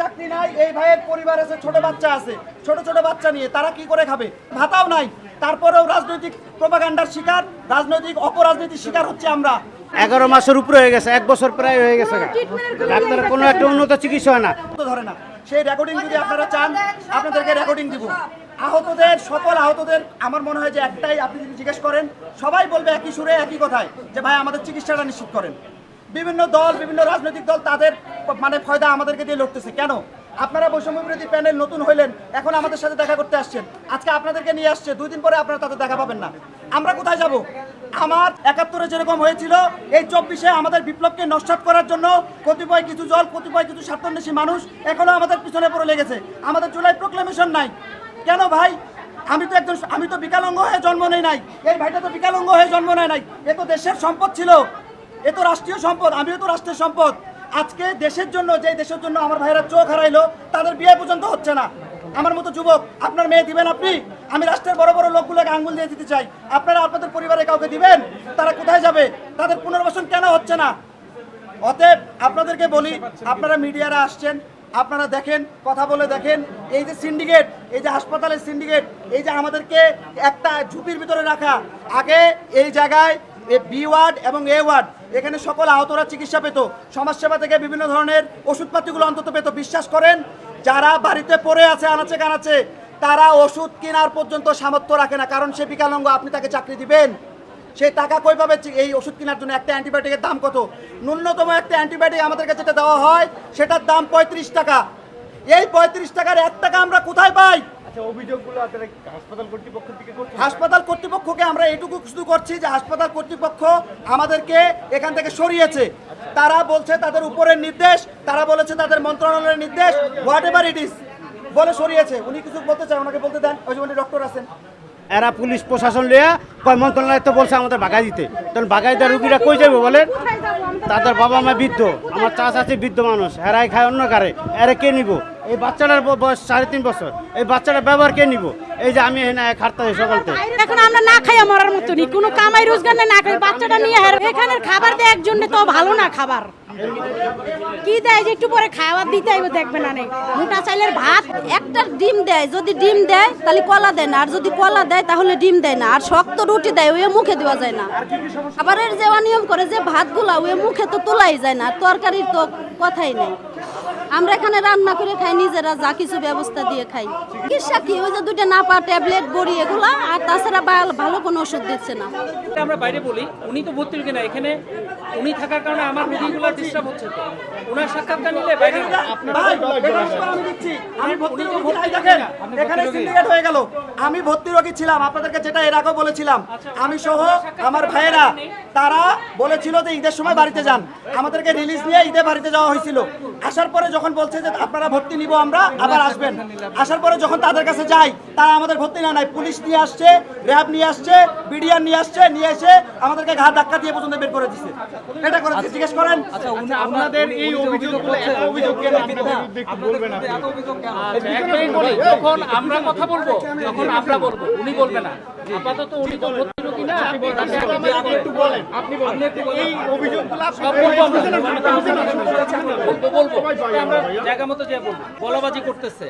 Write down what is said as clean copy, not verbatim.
চাকরি নাই, এই ভাইয়ের পরিবার আছে, ছোট বাচ্চা আছে, ছোট ছোট বাচ্চা নিয়ে তারা কি করে খাবে? ভাতাও নাই, তারপরেও রাজনৈতিক প্রোপাগান্ডার শিকার, রাজনৈতিক অপরাজনীতির শিকার হচ্ছে আমরা। 11 মাসের উপরে হয়ে গেছে, 1 বছর প্রায় হয়ে গেছে। ডাক্তারের কোনো একটা উন্নত চিকিৎসা হয় না। ধরে না, সেই রেকর্ডিং যদি আপনারা চান আপনাদেরকে রেকর্ডিং দিব। আহতদের, সকল আহতদের আমার মনে হয় যে একটাই, আপনি যদি জিজ্ঞেস করেন সবাই বলবে একই সুরে একই কথায় যে ভাই আমাদের চিকিৎসাটা নিশ্চিত করেন। বিভিন্ন দল, বিভিন্ন রাজনৈতিক দল তাদের মানে ফয়দা আমাদেরকে দিয়ে লড়তেছে। কেন? আপনারা বৈষম্য বিরোধী প্যানেল নতুন হইলেন, এখন আমাদের সাথে দেখা করতে আসছেন, আজকে আপনাদেরকে নিয়ে আসছে, 2 দিন পরে আপনারা তাদের দেখা পাবেন না। আমরা কোথায় যাব? আমার 71-এ যেরকম হয়েছিল, এই 24-এ আমাদের বিপ্লবকে নস্যাৎ করার জন্য কতিপয় কিছু দল, কতিপয় কিছু স্বার্থান্বেষী মানুষ এখনো আমাদের পিছনে পড়ে লেগেছে। আমাদের জুলাই প্রোক্লেমেশন নাই কেন ভাই? আমি তো বিকলাঙ্গ হয়ে জন্ম নেই নাই, এই ভাইটা তো বিকলাঙ্গ হয়ে জন্ম নেয় নাই। এ তো দেশের সম্পদ ছিল, এ তো রাষ্ট্রীয় সম্পদ, আমিও তো রাষ্ট্রের সম্পদ। আজকে দেশের জন্য, যে দেশের জন্য আমার ভাইয়েরা চোখ হারাইলো, তাদের বিয়ে পর্যন্ত হচ্ছে না। আমার মতো যুবক, আপনার মেয়ে দিবেন আপনি? আমি রাষ্ট্রের বড় বড় লোকগুলোকে আঙ্গুল দিয়ে দিতে চাই, আপনারা আপনাদের পরিবারে কাউকে দিবেন? তারা কোথায় যাবে? তাদের পুনর্বাসন কেন হচ্ছে না? অতএব আপনাদেরকে বলি, আপনারা মিডিয়ারা আসছেন, আপনারা দেখেন, কথা বলে দেখেন, এই যে সিন্ডিকেট, এই যে হাসপাতালের সিন্ডিকেট, এই যে আমাদেরকে একটা ঝুঁকির ভিতরে রাখা। আগে এই জায়গায় বি ওয়ার্ড এবং এ ওয়ার্ড, এখানে সকল আহতরা চিকিৎসা পেত, সমাজসেবা থেকে বিভিন্ন ধরনের ওষুধপাতিগুলো অন্তত পেত। বিশ্বাস করেন, যারা বাড়িতে পড়ে আছে আনাচে কানাচে, তারা ওষুধ কেনার পর্যন্ত সামর্থ্য রাখে না, কারণ সে বিকলাঙ্গ। আপনি তাকে চাকরি দিবেন? সেই টাকা কই পাবে এই ওষুধ কেনার জন্য? একটা অ্যান্টিবায়োটিকের দাম কত? ন্যূনতম একটা অ্যান্টিবায়োটিক আমাদের কাছে যেটা দেওয়া হয় সেটার দাম 35 টাকা। এই 35 টাকার 1 টাকা আমরা কোথায় পাই? অভিযোগগুলো হাসপাতাল কর্তৃপক্ষকে আমরা এটুকু শুধু করছি যে হাসপাতাল কর্তৃপক্ষ আমাদেরকে এখান থেকে সরিয়েছে। তারা বলছে তাদের উপরের নির্দেশ, তারা বলেছে তাদের মন্ত্রণালয়ের নির্দেশ, হোয়াট এভার ইট ইজ, বলে সরিয়েছে। উনি কিছু বলতে চান, ওনাকে বলতে দেন। ওই যে উনি ডক্টর আছেন, এরা পুলিশ প্রশাসন লিয়া কয় মন্ত্রণালয় তো বলছে আমাদের বাগাই দিতে, তখন বাগাই দেওয়া রুগীরা কই যাবে বলেন? তাদের বাবা মা বৃদ্ধ, আমার চাচা আছে বৃদ্ধ মানুষ, এরাই খায় অন্য কারে, এরা কে নিব? এই বাচ্চাটার বয়স 3.5 বছর, এই বাচ্চাটার ব্যবহার কে নিব? এই যে আমি এখানে খাটতে সকালতে, এখন আমরা না খাইয়া মরার মতনই, কোনো কামাই রোজগার নেই, না খাই বাচ্চাটা নিয়ে এখানের খাবার দেয় একজনে তো ভালো না। খাবার কি দেয় যে একটু পরে খাবার দিতে আইব, দেখবে না নেই মোটা চালের ভাত, একটা ডিম দেয়, যদি ডিম দেয় তাহলে কলা দেয় না, আর যদি কলা দেয় তাহলে ডিম দেয় না, আর শক্ত রুটি দেয় ওই মুখে দেওয়া যায় না। খাবারের যেওয়া নিয়ম করে যে ভাতগুলা ওই মুখে তো তোলাই যায় না, আর তরকারির তো কথাই নেই। আমরা এখানে রান্না করে খাই, নিজেরা যা কিছু ব্যবস্থা দিয়ে খাই। চিকিৎসা কি ওই যে 2টা নাপা, ট্যাবলেট, বড়ি এগুলা, আর তাছাড়া ভালো কোনো ওষুধ দিচ্ছে না। আমরা বাইরে বলি, উনি তো ভর্তি রোগী না, এখানে উনি থাকার কারণে আমার রোগীগুলো ডিস্টার্ব হচ্ছে। তো ওনার সাক্ষাৎকার নিলে বাইরে আমি ভর্তি রোগী ছিলাম, আপনাদেরকে যেটা এর আগেও বলেছিলাম, আমি সহ আমার ভাইয়েরা তারা বলেছিল যে ঈদের সময় বাড়িতে যান, আমাদেরকে রিলিজ নিয়ে ঈদে বাড়িতে যাওয়া হয়েছিল। আসার পরে যখন বলছে যে আপনারা ভর্তি নিব আমরা, আবার আসবেন, আসার পরে যখন তাদের কাছে যাই, তারা আমাদের ভর্তি না নাই, পুলিশ নিয়ে আসছে, র্যাব নিয়ে আসছে, বিডিআর নিয়ে আসছে, নিয়ে এসে আমাদেরকে ঘাট ধাক্কা দিয়ে পর্যন্ত বের করে দিচ্ছে। এটা করে জিজ্ঞেস করেন। আপনাদের এই অভিযোগগুলো এত অভিযোগ কেন আপনাদের একটু বলবেন? যখন আমরা কথা বলবো, যখন আমরা বলবো, উনি বলবে না। আপাতত উনি তো ভর্তি রোগী না, আপনি একটু বলেন, আপনি বলেন এই অভিযোগগুলো সব বলবো আমরা, বলবো আমরা জায়গা মতো যে বলবো, বলাবাজি করতেছে।